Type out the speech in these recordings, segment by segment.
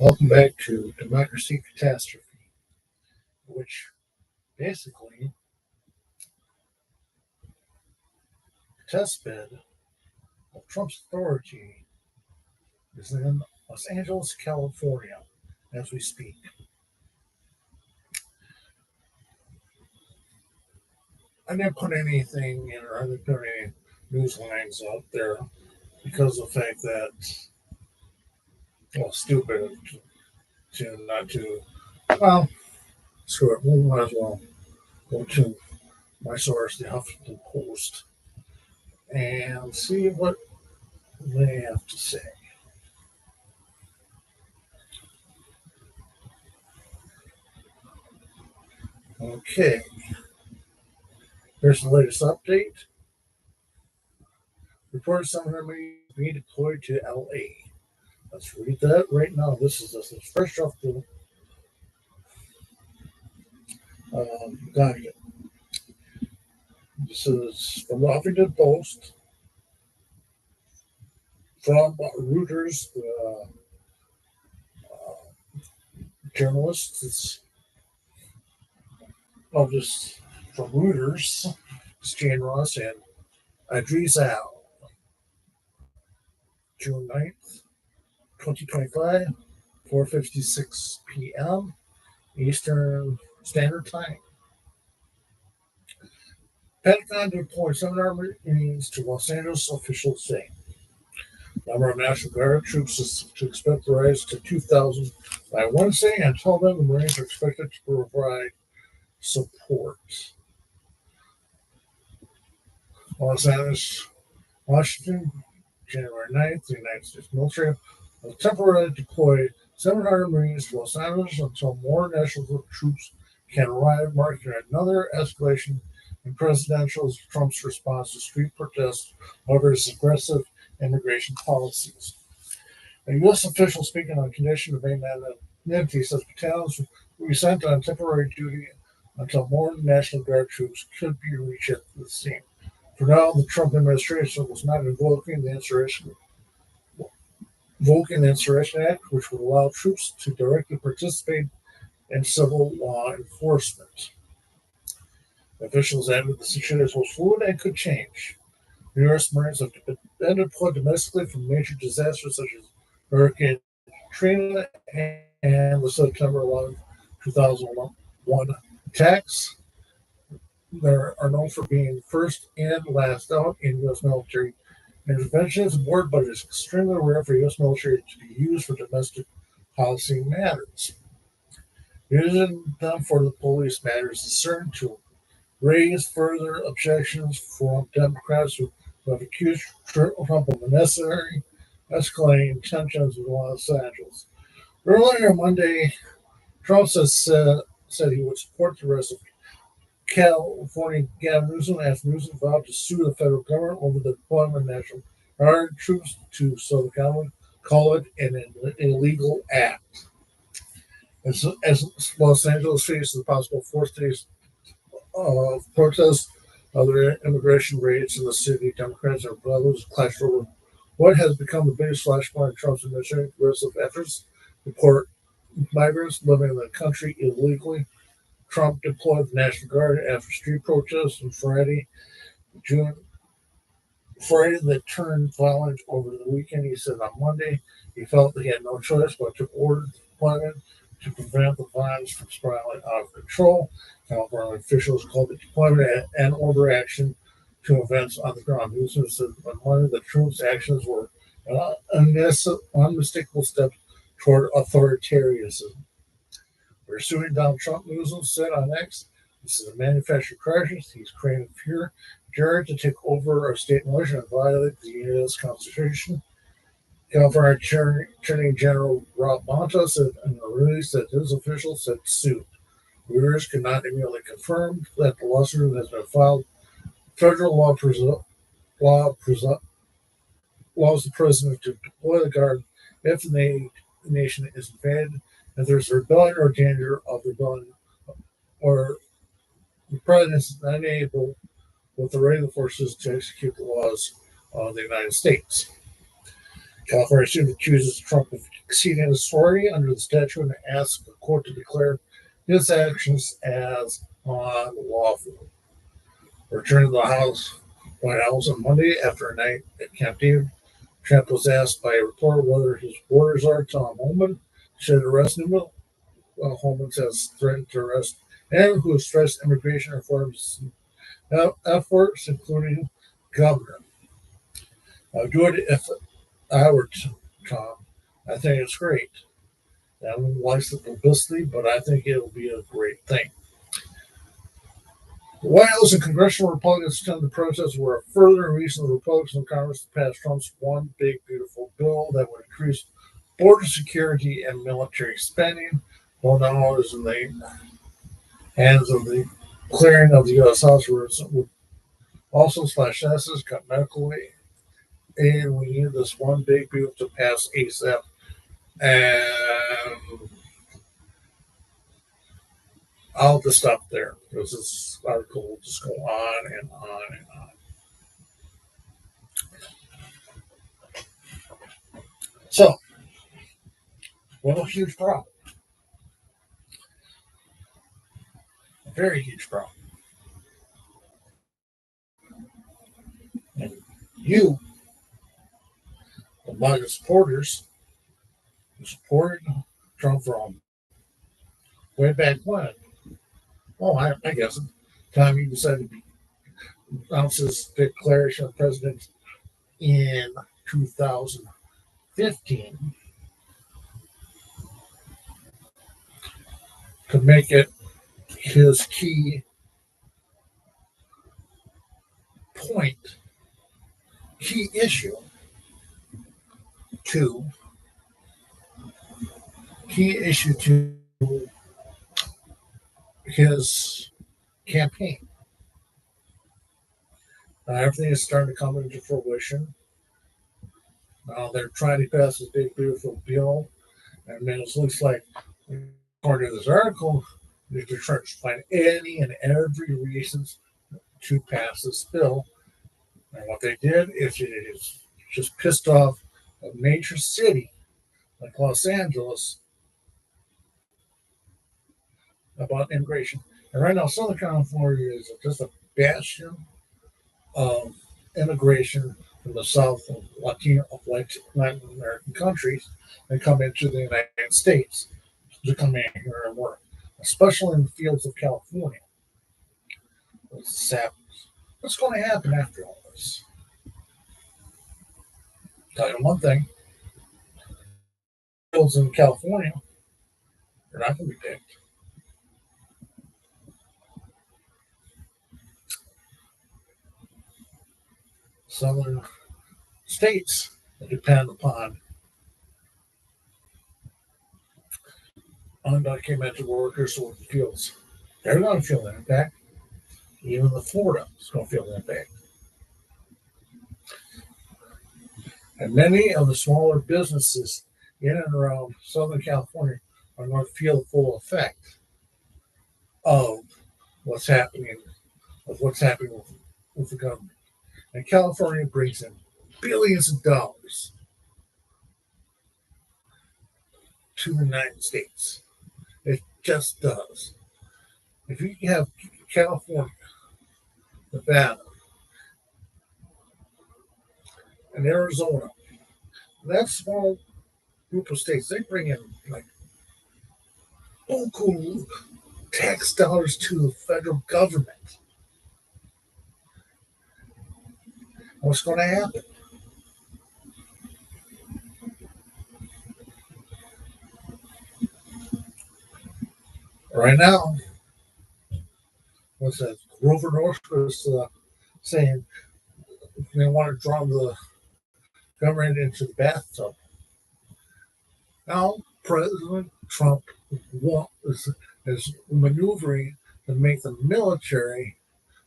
Welcome back to Democracy Catastrophe, which basically the test bed of Trump's authority is in Los Angeles, California, as we speak. I didn't put anything in, or I didn't put any news lines out there because of the fact that, well, stupid to not to, well, screw it, we might as well go to my source, the Huffington Post, and see what they have to say. Okay, here's the latest update. Reported 700 million being deployed to LA. Let's read that right now. This is fresh off the Guardian. This is from the Huffington Post, from Reuters, journalists. Just from Reuters, it's Jane Ross and Idris Al. June 9th, 2025, 4:56 p.m. Eastern Standard Time. Pentagon deployed 700 Marines to Los Angeles, officials say. Number of National Guard troops is to expect to rise to 2,000 by Wednesday, and until then, the Marines are expected to provide support. Los Angeles, Washington, January 9th, the United States military will temporarily deploy 700 Marines to Los Angeles until more national troops can arrive, marking another escalation in presidential Trump's response to street protests over his aggressive immigration policies. A U.S. official speaking on condition of anonymity says battalions will be sent on temporary duty until more National Guard troops could be reached at the scene. For now, the Trump administration was not invoking the Insurrection Act, which would allow troops to directly participate in civil law enforcement. Officials added the situation was fluid and could change. The U.S. Marines have been deployed domestically from major disasters such as Hurricane Katrina and the September 11, 2001 attacks. They are known for being first and last out in U.S. military interventions aboard, but it is extremely rare for U.S. military to be used for domestic policy matters. Using them for the police matters is certain to raise further objections from Democrats who have accused Trump of unnecessary escalating tensions in Los Angeles. Earlier Monday, Trump said he would support the rest of California Gavin Newsom after Newsom vowed to sue the federal government over the deployment of National Guard troops to Southern California, call it an illegal act. As Los Angeles faces the possible fourth days of protests, other immigration raids in the city, Democrats and brothers clash over what has become the biggest flashpoint in Trump's administration's aggressive efforts to deport migrants living in the country illegally. Trump deployed the National Guard after street protests on Friday that turned violent over the weekend. He said on Monday he felt he had no choice but to order the deployment to prevent the violence from spiraling out of control. California officials called the deployment an overaction to events on the ground. Newsom said on Monday the troops' actions were an unmistakable step toward authoritarianism. We're suing Donald Trump, Newsom said on X. This is a manufactured crisis. He's creating fear, dared to take over our state militia and violate the U.S. Constitution. California Attorney General Rob Bonta said in a release that his officials had sued. Reuters could not immediately confirm that the lawsuit has been filed. Federal law allows the president to deploy the guard if the nation is invaded, if there's rebellion or danger of rebellion, or the president is unable with the regular forces to execute the laws of the United States. California student accuses Trump of exceeding his authority under the statute and asks the court to declare his actions as unlawful. Returning to the White House on Monday after a night at Camp David, Trump was asked by a reporter whether his orders are Tom Homan should arrest Newman. Homan has threatened to arrest anyone who has stressed immigration reforms efforts, including governor. I would do it if I were Tom. I think it's great. Everyone likes the publicity, but I think it'll be a great thing. The White House and congressional Republicans attended the protests were a further reason the Republicans in Congress to pass Trump's one big beautiful bill that would increase border security and military spending, while now is in the hands of the clearing of the U.S. House, where it would also slash taxes, cut medical aid. We need this one big bill to pass ASAP. And I'll just stop there because this article will just go on and on and on. So, well, a huge problem. A very huge problem. And you, the MAGA supporters, who supported Trump from way back when, I guess, the time he decided to announce his declaration of president in 2015 to make it his key issue to his campaign. Everything is starting to come into fruition. They're trying to pass this big, beautiful bill. And then it looks like, according to this article, they're trying to find any and every reason to pass this bill. And what they did is it just pissed off a major city like Los Angeles about immigration. And right now, Southern California is just a bastion of immigration from the south of Latin American countries that come into the United States to come in here and work, especially in the fields of California. What's going to happen after all this? I'll tell you one thing. Fields in California, they're not going to be picked. Southern states that depend upon undocumented workers who work in fields, they're going to feel the impact. Even the Florida is going to feel the impact. And many of the smaller businesses in and around Southern California are going to feel the full effect of what's happening with the government. And California brings in billions of dollars to the United States. It just does. If you have California, Nevada, and Arizona, that small group of states, they bring in like local tax dollars to the federal government. What's going to happen? Right now, what's that? Grover Norquist saying they want to draw the government into the bathtub. Now, President Trump is maneuvering to make the military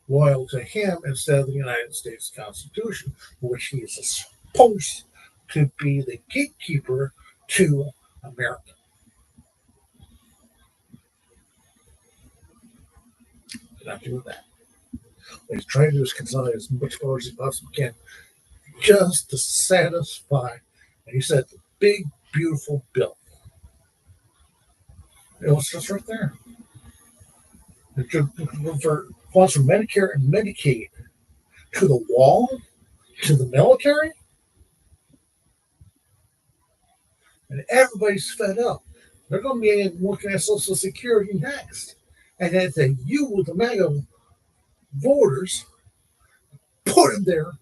loyal to him instead of the United States Constitution, which he is supposed to be the gatekeeper to America. They're not doing that. What he's trying to do is consolidate as much power as he possibly can just to satisfy And he said, the big, beautiful bill. It was just right there. For funds from Medicare and Medicaid to the wall, to the military, and everybody's fed up. They're going to be looking at Social Security next. And then you, the MAGA voters, put it there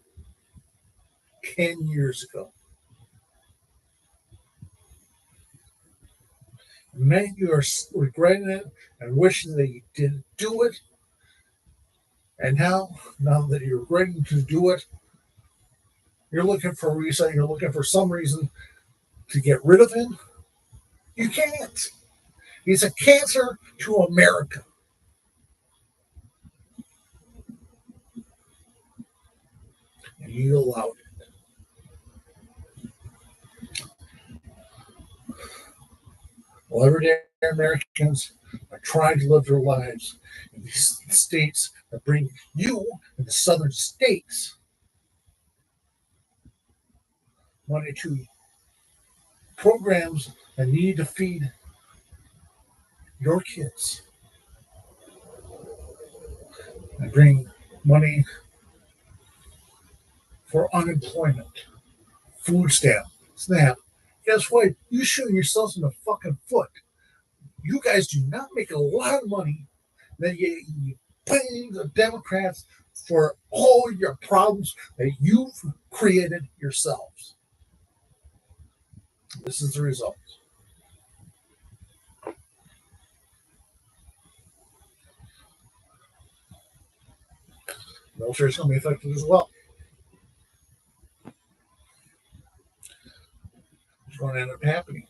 10 years ago. Many of you are regretting it and wishing that you didn't do it. And now that you're regretting to do it, you're looking for a reason, you're looking for some reason to get rid of him. You can't. He's a cancer to America. And you allowed it. Well, everyday Americans are trying to live their lives in these states that bring you in the southern states money to programs that need to feed your kids and bring money for unemployment, food stamp, SNAP. Guess what? You shooting yourselves in the fucking foot. You guys do not make a lot of money. Then you blame the Democrats for all your problems that you've created yourselves. This is the result. The military is going to be affected as well. It's going to end up happening.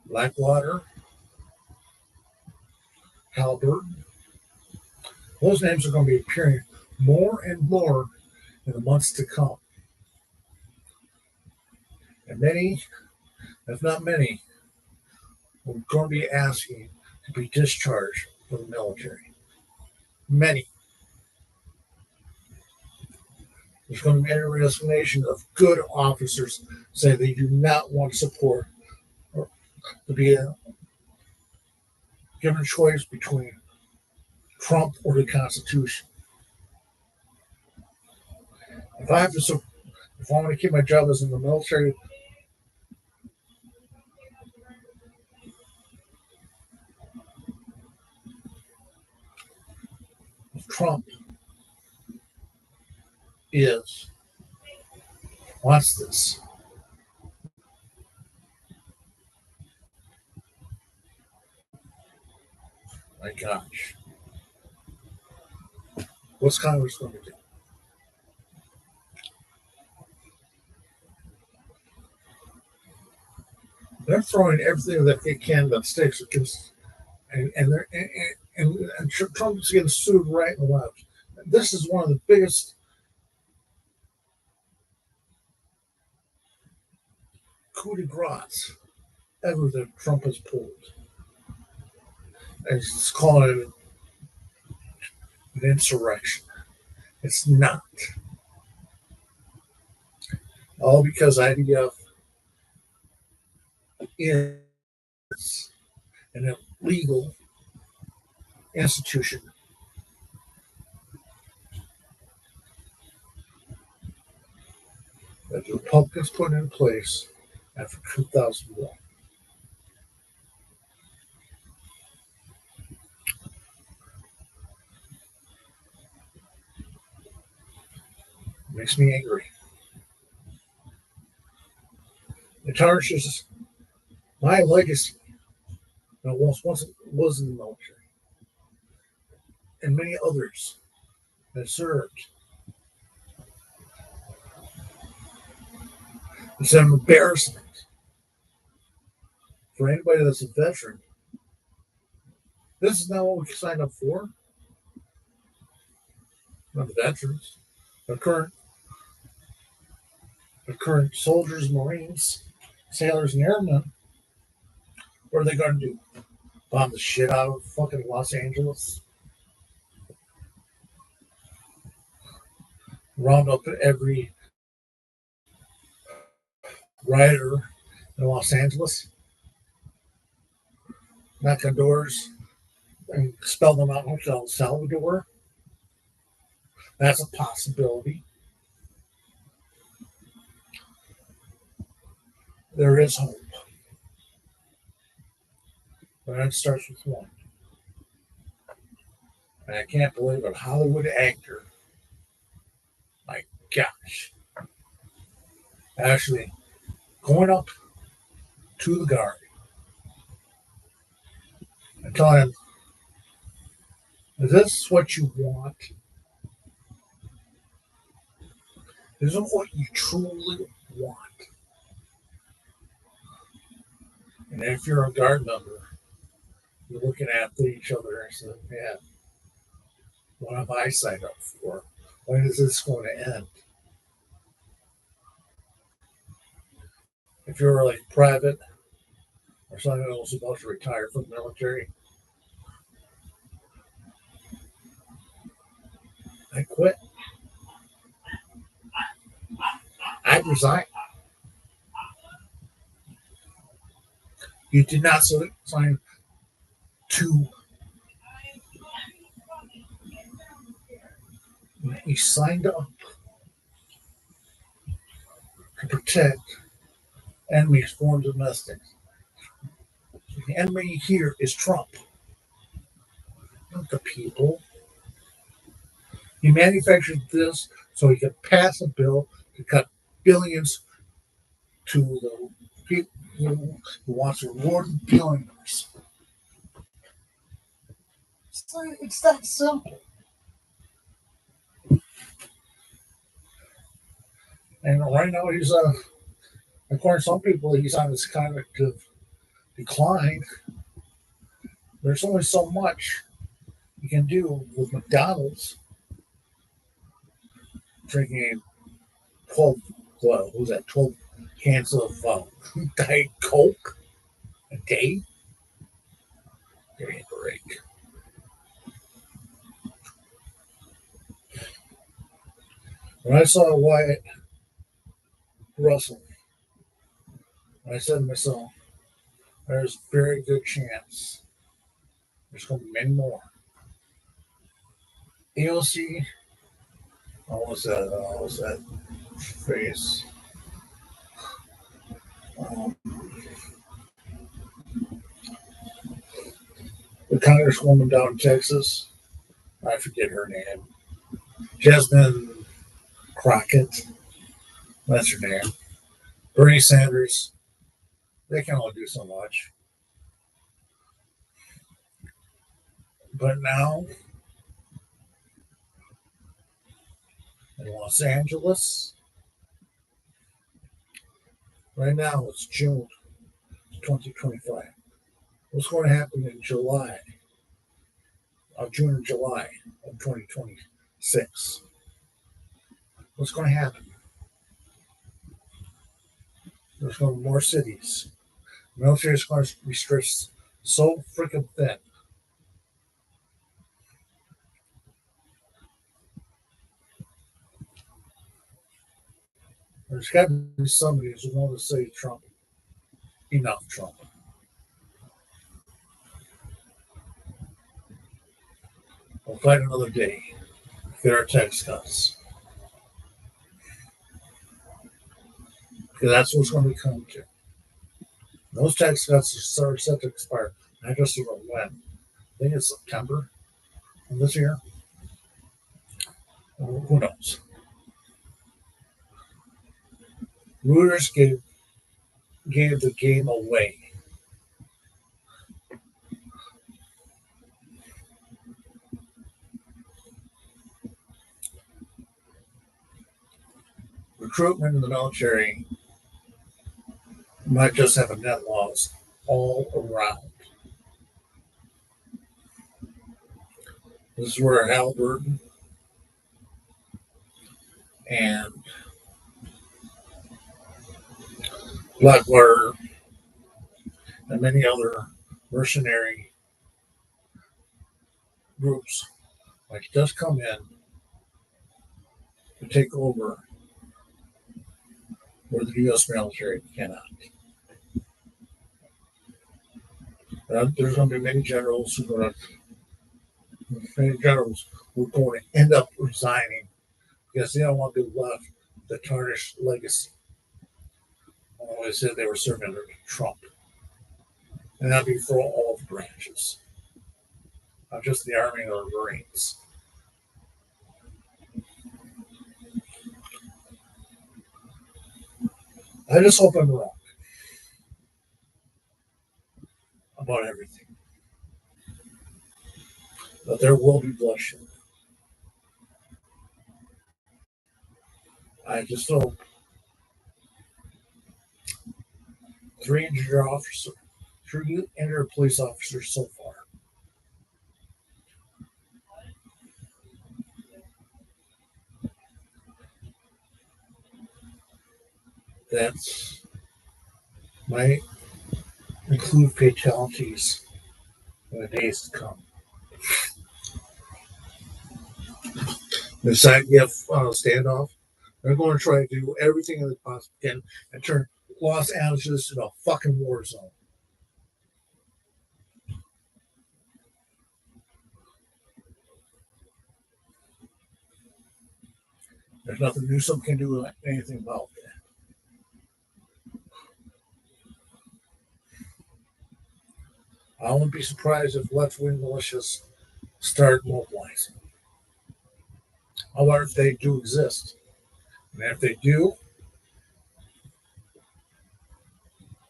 Blackwater, Halliburton, those names are going to be appearing more and more in the months to come. And many, if not many, are going to be asking to be discharged from the military. Many. There's going to be a resignation of good officers saying they do not want to support or to be given a choice between Trump or the Constitution. If I want to keep my job as in the military, Trump wants this. My gosh. What's Congress going to do? They're throwing everything that they can that sticks against, and Trump is getting sued right and left. This is one of the biggest coup de grace ever that Trump has pulled. And he's calling it an insurrection. It's not. All because IDF is an illegal institution that the Republicans put in place after 2001. It makes me angry. It tarnishes my legacy that once was in the military and many others that served. It's an embarrassment for anybody that's a veteran. This is not what we signed up for. Not the veterans, the current soldiers, Marines, sailors, and airmen. What are they going to do? Bomb the shit out of fucking Los Angeles? Round up every rioter in Los Angeles, knock on doors and expel them out of El Salvador. That's a possibility. There is hope, but it starts with one. And I can't believe it. Hollywood actor, my gosh, actually going up to the guard and telling him, is this what you want? Is it what you truly want? And if you're a guard member, you're looking at each other and saying, man, what have I signed up for? When is this going to end? If you're like private or someone else about to retire from the military, I quit. I resign. You did not sign to. You signed up to protect enemies, foreign domestics. The enemy here is Trump, not the people. He manufactured this so he could pass a bill to cut billions to the people who wants to reward billionaires. It's that simple. And right now he's according to some people, he's on this cognitive decline. There's only so much you can do with McDonald's drinking 12, what was that, 12 cans of Diet Coke a day? Give me a break. When I saw Wyatt Russell, I said to myself, there's a very good chance there's going to be many more. AOC, what was that phrase? The congresswoman down in Texas, I forget her name. Jasmine Crockett, that's her name. Bernie Sanders, they can only do so much. But now, in Los Angeles, right now it's June 2025. What's going to happen in June and July of 2026? What's going to happen? There's going to be more cities. The military is going to be stretched so freaking thin. There's got to be somebody who's willing to say, Trump, enough, Trump. We'll fight another day. Get our tax cuts. Because that's what's going to come to. Those tax cuts are set to expire. I just don't know when. I think it's September of this year. Who knows? Reuters gave the game away. Recruitment in the military might just have a net loss all around. This is where Halliburton and Blackwater and many other mercenary groups like just come in to take over where the U.S. military cannot. There's going to be many generals who are going to end up resigning because they don't want to be left with a tarnished legacy. They said they were serving under Trump, and that'd be for all the branches, not just the Army or the Marines. I just hope I'm wrong about everything. But there will be bloodshed. I just hope 3 injured police officers so far. That might include fatalities in the days to come. This IDF standoff, they're going to try to do everything they possibly can and turn Los Angeles into a fucking war zone. There's nothing Newsom can do anything about that. I wouldn't be surprised if left-wing militias start mobilizing. I wonder if they do exist. And if they do,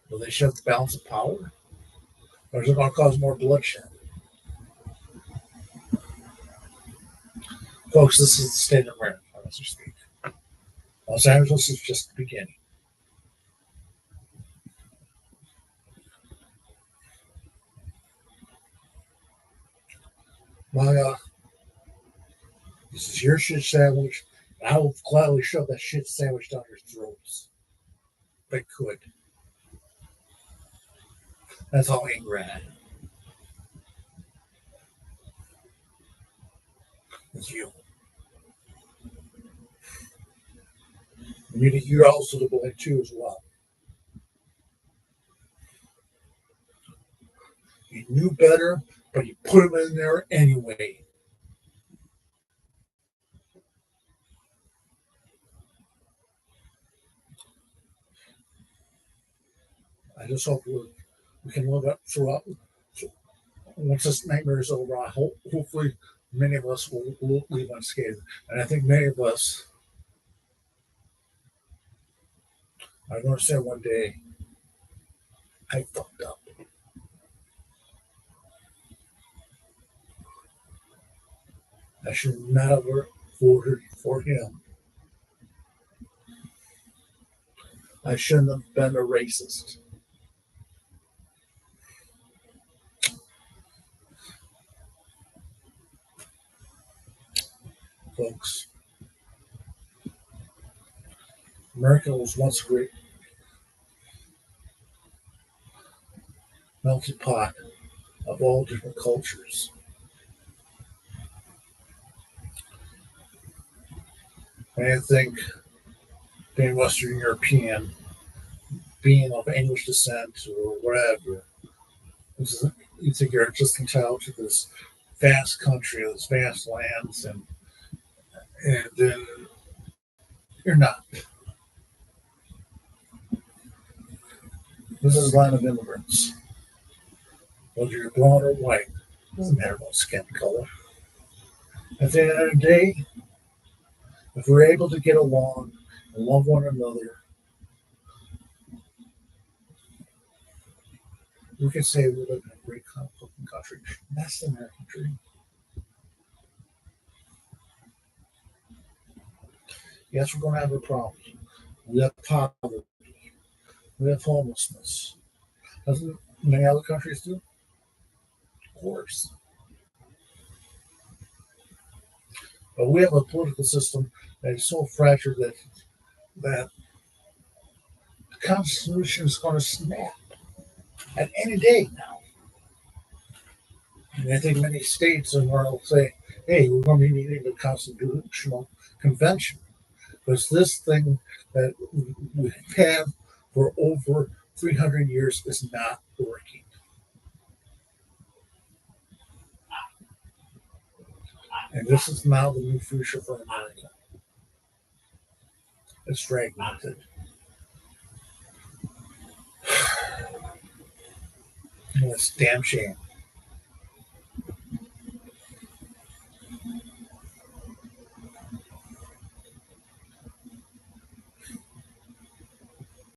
will they shift the balance of power? Or is it going to cause more bloodshed? Folks, this is the state of America, as we speak. Los Angeles is just the beginning. This is your shit sandwich, and I will gladly shove that shit sandwich down your throats. If I could. That's how angry I am. It's you. You're also the boy too as well. You knew better, but you put him in there anyway. I just hope we can live up throughout. Once this nightmare is over, hopefully many of us will leave unscathed. And I think many of us are going to say one day, I fucked up. I should not have voted for him. I shouldn't have been a racist. Folks, America was once a great melting pot of all different cultures. And I think being Western European, being of English descent or whatever, you think you're just entitled to this vast country, this vast lands, and then you're not. This is a land of immigrants. Whether you're brown or white, doesn't matter about skin color. At the end of the day, if we're able to get along and love one another, we can say we live in a great country. And that's the American dream. Yes, we're going to have a problem. We have poverty. We have homelessness. Doesn't many other countries do? Of course. But we have a political system that is so fractured that the Constitution is going to snap at any day now. And I think many states are going to say, hey, we're going to be meeting the Constitutional Convention. because this thing that we have for over 300 years is not working. And this is now the new future for America. It's fragmented. And it's a damn shame.